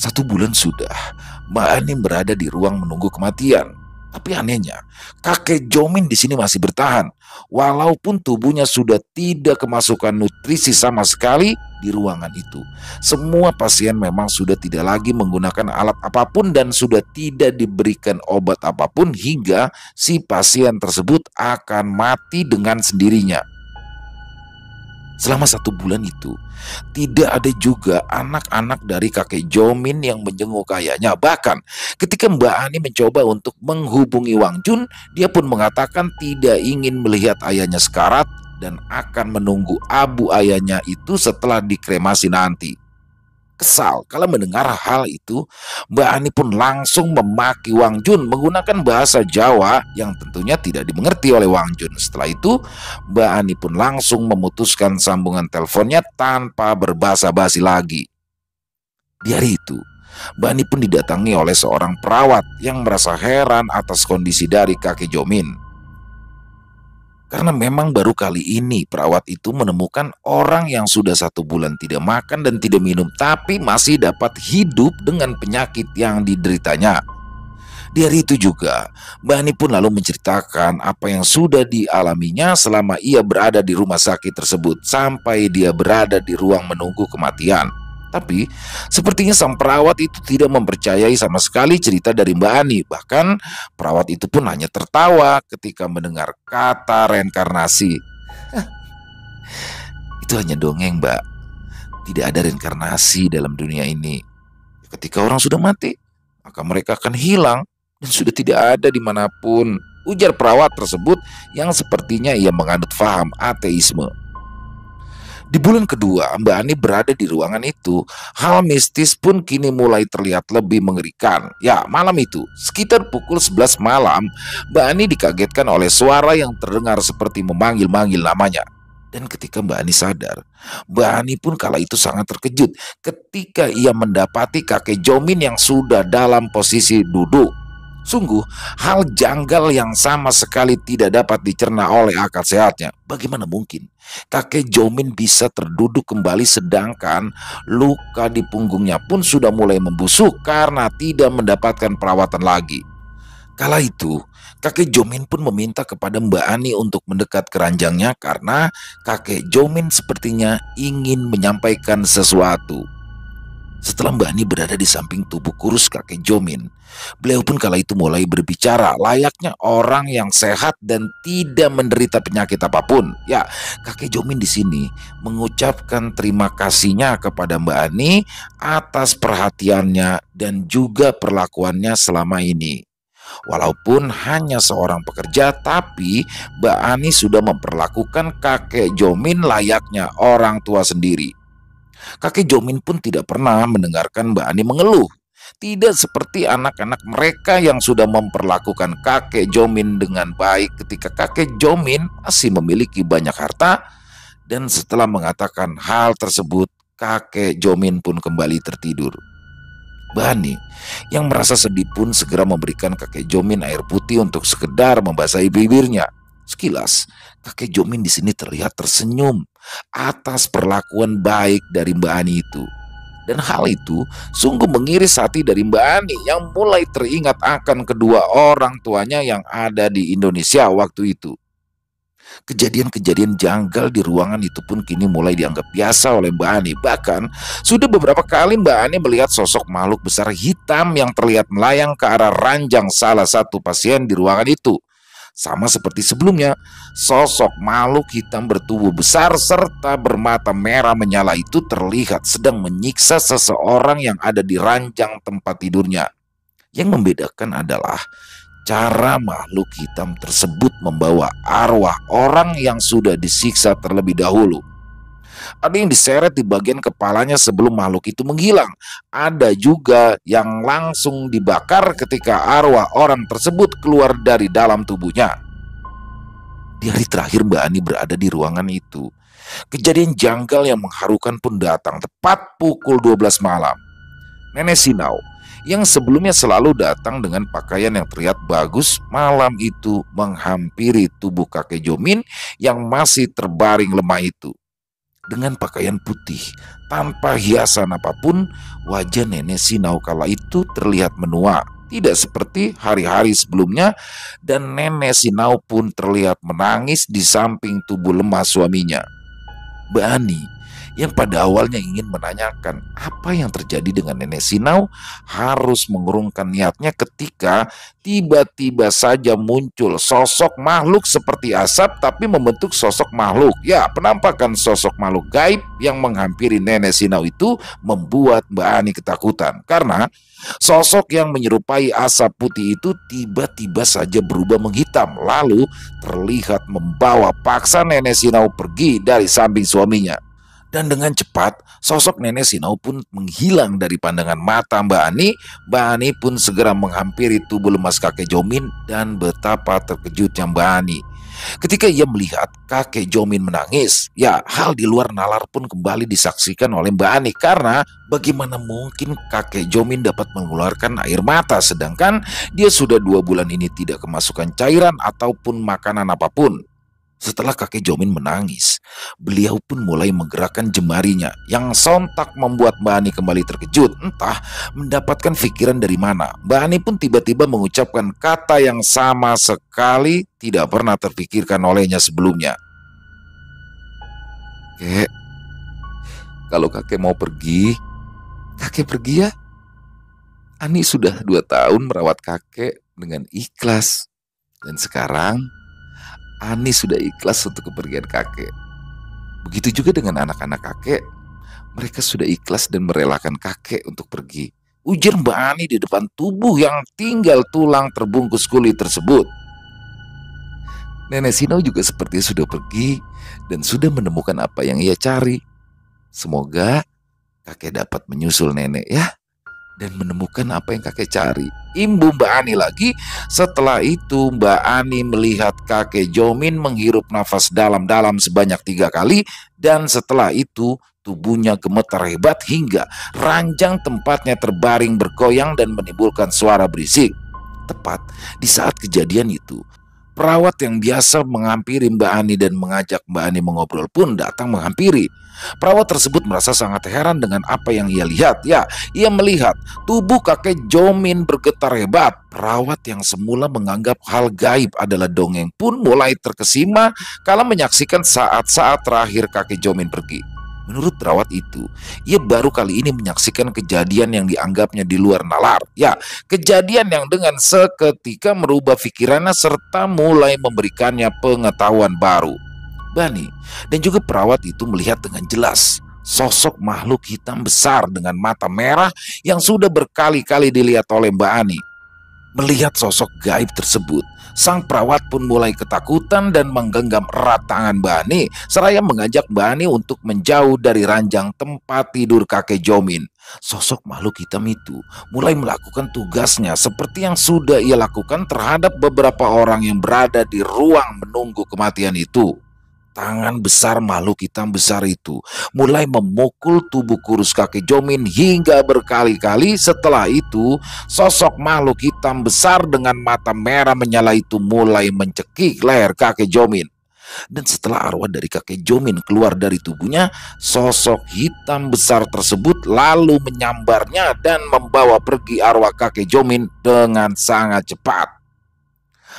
Speaker 1: 1 bulan sudah Mbak Ani berada di ruang menunggu kematian. Tapi anehnya, kakek Jomin di sini masih bertahan. Walaupun tubuhnya sudah tidak kemasukan nutrisi sama sekali di ruangan itu. Semua pasien memang sudah tidak lagi menggunakan alat apapun dan sudah tidak diberikan obat apapun hingga si pasien tersebut akan mati dengan sendirinya. Selama 1 bulan itu, tidak ada juga anak-anak dari kakek Jomin yang menjenguk ayahnya. Bahkan ketika Mbak Ani mencoba untuk menghubungi Wang Jun, dia pun mengatakan tidak ingin melihat ayahnya sekarat dan akan menunggu abu ayahnya itu setelah dikremasi nanti. Kesal kalau mendengar hal itu, Mbak Ani pun langsung memaki Wang Jun menggunakan bahasa Jawa yang tentunya tidak dimengerti oleh Wang Jun. Setelah itu, Mbak Ani pun langsung memutuskan sambungan teleponnya tanpa berbasa-basi lagi. Di hari itu, Mbak Ani pun didatangi oleh seorang perawat yang merasa heran atas kondisi dari kakek Jomin. Karena memang baru kali ini perawat itu menemukan orang yang sudah 1 bulan tidak makan dan tidak minum, tapi masih dapat hidup dengan penyakit yang dideritanya. Di hari itu juga, Mbak Ani pun lalu menceritakan apa yang sudah dialaminya selama ia berada di rumah sakit tersebut sampai dia berada di ruang menunggu kematian. Tapi sepertinya sang perawat itu tidak mempercayai sama sekali cerita dari Mbak Ani. Bahkan perawat itu pun hanya tertawa ketika mendengar kata reinkarnasi. Itu hanya dongeng, Mbak. Tidak ada reinkarnasi dalam dunia ini. Ketika orang sudah mati, maka mereka akan hilang dan sudah tidak ada dimanapun, ujar perawat tersebut yang sepertinya ia menganut faham ateisme. Di bulan kedua Mbak Ani berada di ruangan itu, hal mistis pun kini mulai terlihat lebih mengerikan. Ya, malam itu, sekitar pukul 11 malam, Mbak Ani dikagetkan oleh suara yang terdengar seperti memanggil-manggil namanya. Dan ketika Mbak Ani sadar, Mbak Ani pun kala itu sangat terkejut ketika ia mendapati kakek Jomin yang sudah dalam posisi duduk. Sungguh, hal janggal yang sama sekali tidak dapat dicerna oleh akal sehatnya. Bagaimana mungkin kakek Jomin bisa terduduk kembali sedangkan luka di punggungnya pun sudah mulai membusuk karena tidak mendapatkan perawatan lagi. Kala itu, kakek Jomin pun meminta kepada Mbak Ani untuk mendekat ke ranjangnya karena kakek Jomin sepertinya ingin menyampaikan sesuatu. Setelah Mbak Ani berada di samping tubuh kurus kakek Jomin, beliau pun kala itu mulai berbicara layaknya orang yang sehat dan tidak menderita penyakit apapun. Ya, kakek Jomin di sini mengucapkan terima kasihnya kepada Mbak Ani atas perhatiannya dan juga perlakuannya selama ini. Walaupun hanya seorang pekerja, tapi Mbak Ani sudah memperlakukan kakek Jomin layaknya orang tua sendiri. Kakek Jomin pun tidak pernah mendengarkan Mbak Ani mengeluh. Tidak seperti anak-anak mereka yang sudah memperlakukan kakek Jomin dengan baik ketika kakek Jomin masih memiliki banyak harta. Dan setelah mengatakan hal tersebut, kakek Jomin pun kembali tertidur. Mbak Ani yang merasa sedih pun segera memberikan kakek Jomin air putih untuk sekedar membasahi bibirnya. Sekilas, kakek Jomin di sini terlihat tersenyum atas perlakuan baik dari Mbak Ani itu. Dan hal itu sungguh mengiris hati dari Mbak Ani yang mulai teringat akan kedua orang tuanya yang ada di Indonesia waktu itu. Kejadian-kejadian janggal di ruangan itu pun kini mulai dianggap biasa oleh Mbak Ani. Bahkan sudah beberapa kali Mbak Ani melihat sosok makhluk besar hitam yang terlihat melayang ke arah ranjang salah satu pasien di ruangan itu. Sama seperti sebelumnya, sosok makhluk hitam bertubuh besar serta bermata merah menyala itu terlihat sedang menyiksa seseorang yang ada di ranjang tempat tidurnya. Yang membedakan adalah cara makhluk hitam tersebut membawa arwah orang yang sudah disiksa terlebih dahulu. Ada yang diseret di bagian kepalanya sebelum makhluk itu menghilang. Ada juga yang langsung dibakar ketika arwah orang tersebut keluar dari dalam tubuhnya. Di hari terakhir Mbak Ani berada di ruangan itu, kejadian janggal yang mengharukan pun datang tepat pukul 12 malam. Nenek Sinau yang sebelumnya selalu datang dengan pakaian yang terlihat bagus, malam itu menghampiri tubuh kakek Jomin yang masih terbaring lemah itu. Dengan pakaian putih, tanpa hiasan apapun, wajah Nenek Sinau kala itu terlihat menua, tidak seperti hari-hari sebelumnya, dan Nenek Sinau pun terlihat menangis di samping tubuh lemah suaminya. Mbak Ani yang pada awalnya ingin menanyakan apa yang terjadi dengan Nenek Sinau harus mengurungkan niatnya ketika tiba-tiba saja muncul sosok makhluk seperti asap tapi membentuk sosok makhluk. Ya, penampakan sosok makhluk gaib yang menghampiri Nenek Sinau itu membuat Mbak Ani ketakutan karena sosok yang menyerupai asap putih itu tiba-tiba saja berubah menghitam lalu terlihat membawa paksa Nenek Sinau pergi dari samping suaminya. Dan dengan cepat, sosok Nenek Sinau pun menghilang dari pandangan mata Mbak Ani. Mbak Ani pun segera menghampiri tubuh lemas kakek Jomin dan betapa terkejutnya Mbak Ani Ketika ia melihat kakek Jomin menangis, ya hal di luar nalar pun kembali disaksikan oleh Mbak Ani, karena bagaimana mungkin kakek Jomin dapat mengeluarkan air mata sedangkan dia sudah 2 bulan ini tidak kemasukan cairan ataupun makanan apapun. Setelah kakek Jomin menangis, beliau pun mulai menggerakkan jemarinya yang sontak membuat Mbak Ani kembali terkejut. Entah mendapatkan pikiran dari mana, Mbak Ani pun tiba-tiba mengucapkan kata yang sama sekali tidak pernah terpikirkan olehnya sebelumnya. Kek, kalau kakek mau pergi, kakek pergi ya. Ani sudah 2 tahun merawat kakek dengan ikhlas. Dan sekarang Ani sudah ikhlas untuk kepergian kakek. Begitu juga dengan anak-anak kakek. Mereka sudah ikhlas dan merelakan kakek untuk pergi, ujar Mbak Ani di depan tubuh yang tinggal tulang terbungkus kulit tersebut. Nenek Sino juga sepertinya sudah pergi dan sudah menemukan apa yang ia cari. Semoga kakek dapat menyusul nenek ya, dan menemukan apa yang kakek cari, imbu Mbak Ani lagi. Setelah itu Mbak Ani melihat kakek Jomin menghirup nafas dalam-dalam sebanyak 3 kali, dan setelah itu tubuhnya gemetar hebat hingga ranjang tempatnya terbaring bergoyang dan menimbulkan suara berisik. Tepat di saat kejadian itu, perawat yang biasa menghampiri Mbak Ani dan mengajak Mbak Ani mengobrol pun datang menghampiri. Perawat tersebut merasa sangat heran dengan apa yang ia lihat. Ya, ia melihat tubuh kakek Jomin bergetar hebat. Perawat yang semula menganggap hal gaib adalah dongeng pun mulai terkesima kala menyaksikan saat-saat terakhir kakek Jomin pergi. Menurut perawat itu, ia baru kali ini menyaksikan kejadian yang dianggapnya di luar nalar. Ya, kejadian yang dengan seketika merubah pikirannya serta mulai memberikannya pengetahuan baru. Bani dan juga perawat itu melihat dengan jelas sosok makhluk hitam besar dengan mata merah yang sudah berkali-kali dilihat oleh Mbak Ani. Melihat sosok gaib tersebut, sang perawat pun mulai ketakutan dan menggenggam erat tangan Mbak Ani seraya mengajak Mbak Ani untuk menjauh dari ranjang tempat tidur kakek Jomin. Sosok makhluk hitam itu mulai melakukan tugasnya seperti yang sudah ia lakukan terhadap beberapa orang yang berada di ruang menunggu kematian itu. Tangan besar makhluk hitam besar itu mulai memukul tubuh kurus kakek Jomin hingga berkali-kali. Setelah itu, sosok makhluk hitam besar dengan mata merah menyala itu mulai mencekik leher kakek Jomin. Dan setelah arwah dari kakek Jomin keluar dari tubuhnya, sosok hitam besar tersebut lalu menyambarnya dan membawa pergi arwah kakek Jomin dengan sangat cepat.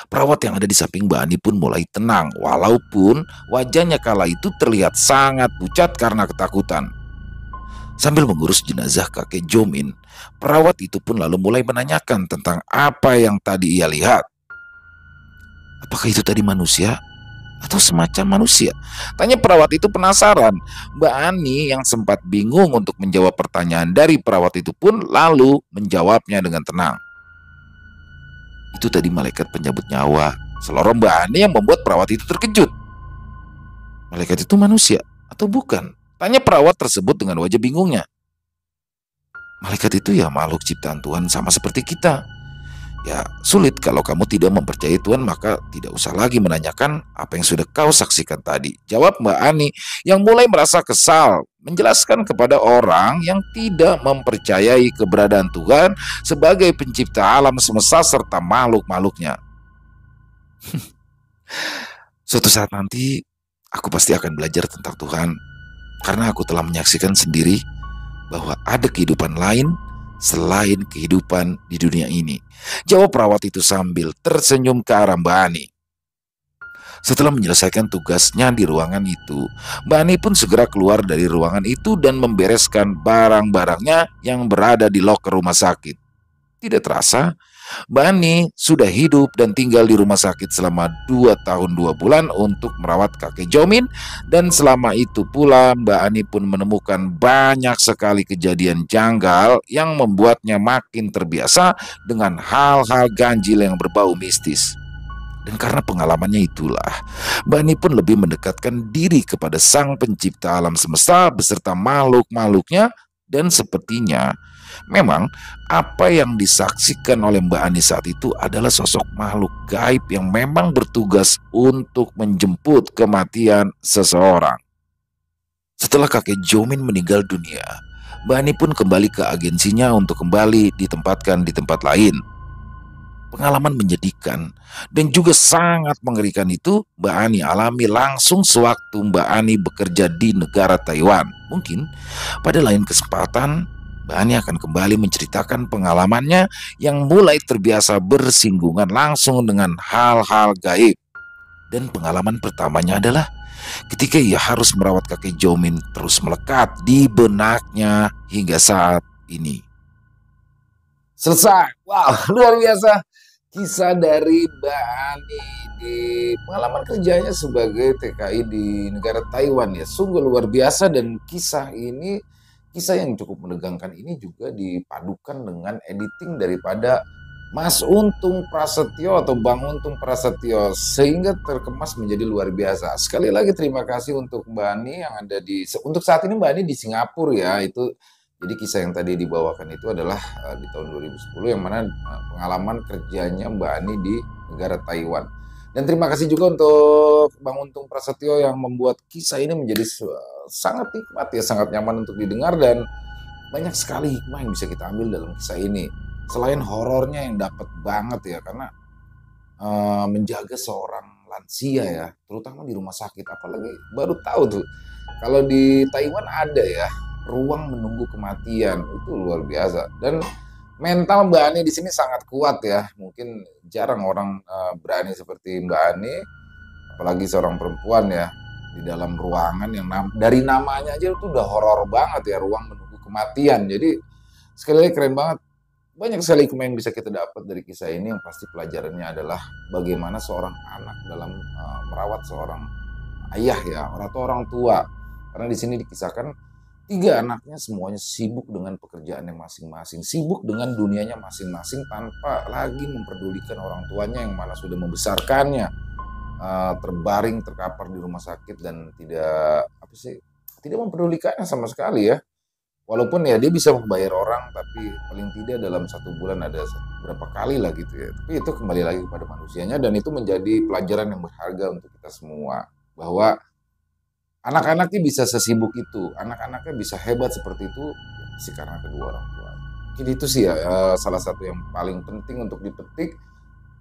Speaker 1: Perawat yang ada di samping Mbak Ani pun mulai tenang, walaupun wajahnya kala itu terlihat sangat pucat karena ketakutan. Sambil mengurus jenazah kakek Jomin, perawat itu pun lalu mulai menanyakan tentang apa yang tadi ia lihat. Apakah itu tadi manusia atau semacam manusia? Tanya perawat itu penasaran. Mbak Ani yang sempat bingung untuk menjawab pertanyaan dari perawat itu pun lalu menjawabnya dengan tenang. Itu tadi malaikat penyabut nyawa. Selorong Mbak Ani yang membuat perawat itu terkejut. Malaikat itu manusia atau bukan? Tanya perawat tersebut dengan wajah bingungnya. Malaikat itu ya makhluk ciptaan Tuhan sama seperti kita. Ya sulit kalau kamu tidak mempercayai Tuhan, maka tidak usah lagi menanyakan apa yang sudah kau saksikan tadi, jawab Mbak Ani yang mulai merasa kesal menjelaskan kepada orang yang tidak mempercayai keberadaan Tuhan sebagai pencipta alam semesta serta makhluk-makhluknya. Suatu saat nanti aku pasti akan belajar tentang Tuhan, karena aku telah menyaksikan sendiri bahwa ada kehidupan lain selain kehidupan di dunia ini, jawab perawat itu sambil tersenyum ke arah Mbak Ani. Setelah menyelesaikan tugasnya di ruangan itu, Mbak Ani pun segera keluar dari ruangan itu dan membereskan barang-barangnya yang berada di loker rumah sakit. Tidak terasa, Mbak Ani sudah hidup dan tinggal di rumah sakit selama 2 tahun 2 bulan untuk merawat kakek Jomin. Dan selama itu pula Mbak Ani pun menemukan banyak sekali kejadian janggal yang membuatnya makin terbiasa dengan hal-hal ganjil yang berbau mistis. Dan karena pengalamannya itulah, Mbak Ani pun lebih mendekatkan diri kepada sang pencipta alam semesta beserta makhluk-makhluknya Dan sepertinya memang apa yang disaksikan oleh Mbak Ani saat itu adalah sosok makhluk gaib yang memang bertugas untuk menjemput kematian seseorang. Setelah kakek Jomin meninggal dunia, Mbak Ani pun kembali ke agensinya untuk kembali ditempatkan di tempat lain. Pengalaman menyedihkan dan juga sangat mengerikan itu Mbak Ani alami langsung sewaktu Mbak Ani bekerja di negara Taiwan. Mungkin pada lain kesempatan Mbak Ani akan kembali menceritakan pengalamannya yang mulai terbiasa bersinggungan langsung dengan hal-hal gaib. Dan pengalaman pertamanya adalah ketika ia harus merawat kakek Jomin terus melekat di benaknya hingga saat ini. Selesai. Wow, luar biasa. Kisah dari Mbak Ani di pengalaman kerjanya sebagai TKI di negara Taiwan ya. Sungguh luar biasa, dan kisah yang cukup menegangkan ini juga dipadukan dengan editing daripada Mas Untung Prasetyo atau Bang Untung Prasetyo, sehingga terkemas menjadi luar biasa. Sekali lagi terima kasih untuk Mbak Ani yang ada untuk saat ini Mbak Ani di Singapura ya. Itu jadi kisah yang tadi dibawakan itu adalah di tahun 2010 yang mana pengalaman kerjanya Mbak Ani di negara Taiwan. Dan terima kasih juga untuk Bang Untung Prasetyo yang membuat kisah ini menjadi sangat nikmat ya, sangat nyaman untuk didengar, dan banyak sekali hikmah yang bisa kita ambil dalam kisah ini. Selain horornya yang dapat banget ya, karena menjaga seorang lansia ya, terutama di rumah sakit, apalagi baru tahu tuh kalau di Taiwan ada ya ruang menunggu kematian, itu luar biasa. Dan mental Mbak Ani di sini sangat kuat ya, mungkin jarang orang berani seperti Mbak Ani, apalagi seorang perempuan ya, di dalam ruangan yang dari namanya aja itu udah horor banget ya, ruang menunggu kematian. Jadi sekali lagi keren banget. Banyak sekali hikmah yang bisa kita dapat dari kisah ini. Yang pasti pelajarannya adalah bagaimana seorang anak dalam merawat seorang ayah ya, atau orang tua. Karena di sini dikisahkan 3 anaknya semuanya sibuk dengan pekerjaannya masing-masing, sibuk dengan dunianya masing-masing tanpa lagi memperdulikan orang tuanya yang malah sudah membesarkannya, terbaring terkapar di rumah sakit dan tidak memperdulikannya sama sekali ya. Walaupun ya dia bisa membayar orang, tapi paling tidak dalam 1 bulan ada berapa kali lah gitu ya. Tapi itu kembali lagi kepada manusianya, dan itu menjadi pelajaran yang berharga untuk kita semua. Bahwa anak-anaknya bisa sesibuk itu, anak-anaknya bisa hebat seperti itu, ya pasti karena kedua orang tua. Jadi itu sih ya salah satu yang paling penting untuk dipetik.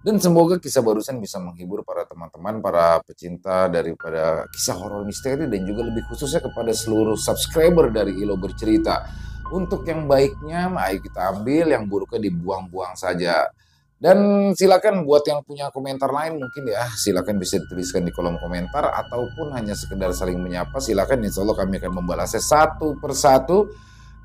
Speaker 1: Dan semoga kisah barusan bisa menghibur para teman-teman, para pecinta daripada kisah horor misteri, dan juga lebih khususnya kepada seluruh subscriber dari Ilo Bercerita. Untuk yang baiknya, ayo kita ambil, yang buruknya dibuang-buang saja. Dan silakan buat yang punya komentar lain mungkin ya, silakan bisa dituliskan di kolom komentar, ataupun hanya sekedar saling menyapa, silakan, insya Allah kami akan membalasnya satu persatu.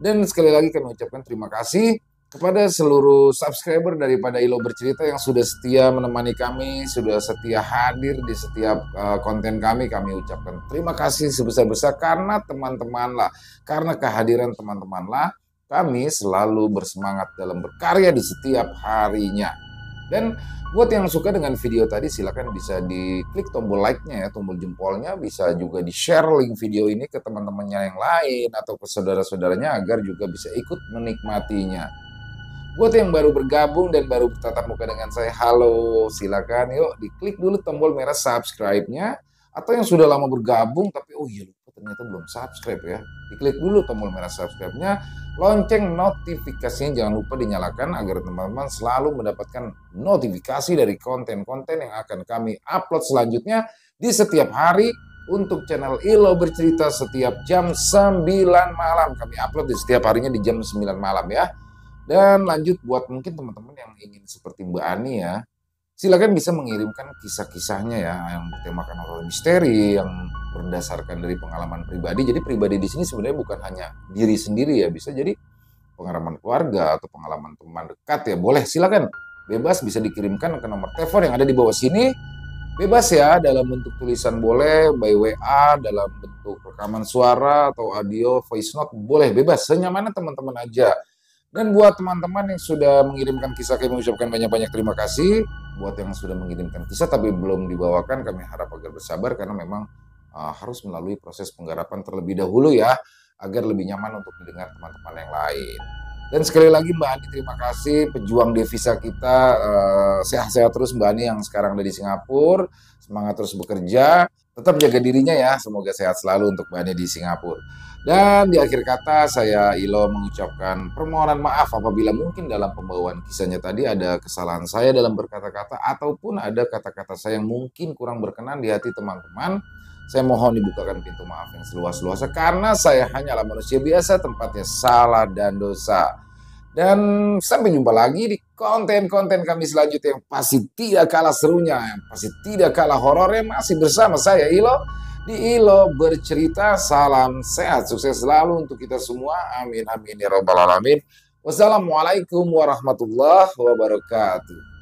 Speaker 1: Dan sekali lagi kami ucapkan terima kasih kepada seluruh subscriber daripada Ilo Bercerita yang sudah setia menemani kami, sudah setia hadir di setiap konten kami. Kami ucapkan terima kasih sebesar-besar, karena teman-teman lah, karena kehadiran teman-teman lah, kami selalu bersemangat dalam berkarya di setiap harinya. Dan buat yang suka dengan video tadi, silakan bisa diklik tombol like-nya ya, tombol jempolnya, bisa juga di-share link video ini ke teman-temannya yang lain atau ke saudara-saudaranya agar juga bisa ikut menikmatinya. Buat yang baru bergabung dan baru bertatap muka dengan saya, halo, silakan yuk diklik dulu tombol merah subscribe-nya. Atau yang sudah lama bergabung tapi oh iya lupa ternyata belum subscribe ya, diklik dulu tombol merah subscribe-nya, lonceng notifikasinya jangan lupa dinyalakan agar teman-teman selalu mendapatkan notifikasi dari konten-konten yang akan kami upload selanjutnya di setiap hari untuk channel Ilo Bercerita. Setiap jam 9 malam kami upload, di setiap harinya di jam 9 malam ya. Dan lanjut buat mungkin teman-teman yang ingin seperti Mbak Ani ya, silakan bisa mengirimkan kisah-kisahnya ya yang bertemakan horor misteri yang berdasarkan dari pengalaman pribadi. Jadi pribadi di sini sebenarnya bukan hanya diri sendiri ya, bisa jadi pengalaman keluarga atau pengalaman teman dekat ya. Boleh, silakan bebas bisa dikirimkan ke nomor telepon yang ada di bawah sini. Bebas ya, dalam bentuk tulisan boleh, by WA, dalam bentuk rekaman suara atau audio, voice note boleh, bebas, senyamannya teman-teman aja. Dan buat teman-teman yang sudah mengirimkan kisah, kami mengucapkan banyak-banyak terima kasih. Buat yang sudah mengirimkan kisah tapi belum dibawakan, kami harap agar bersabar karena memang harus melalui proses penggarapan terlebih dahulu ya. agar lebih nyaman untuk didengar teman-teman yang lain. Dan sekali lagi Mbak Ani, terima kasih, pejuang devisa kita. Sehat-sehat terus Mbak Ani yang sekarang ada di Singapura, semangat terus bekerja, tetap jaga dirinya ya, semoga sehat selalu untuk Mbak Ani di Singapura. Dan di akhir kata saya Ilo mengucapkan permohonan maaf apabila mungkin dalam pembawaan kisahnya tadi ada kesalahan saya dalam berkata-kata ataupun ada kata-kata saya yang mungkin kurang berkenan di hati teman-teman. Saya mohon dibukakan pintu maaf yang seluas-luasnya karena saya hanyalah manusia biasa, tempatnya salah dan dosa. Dan sampai jumpa lagi di konten-konten kami selanjutnya yang pasti tidak kalah serunya, yang pasti tidak kalah horornya, masih bersama saya Ilo di Ilo Bercerita. Salam sehat, sukses selalu untuk kita semua. Amin amin ya robbal alamin. Wassalamualaikum warahmatullahi wabarakatuh.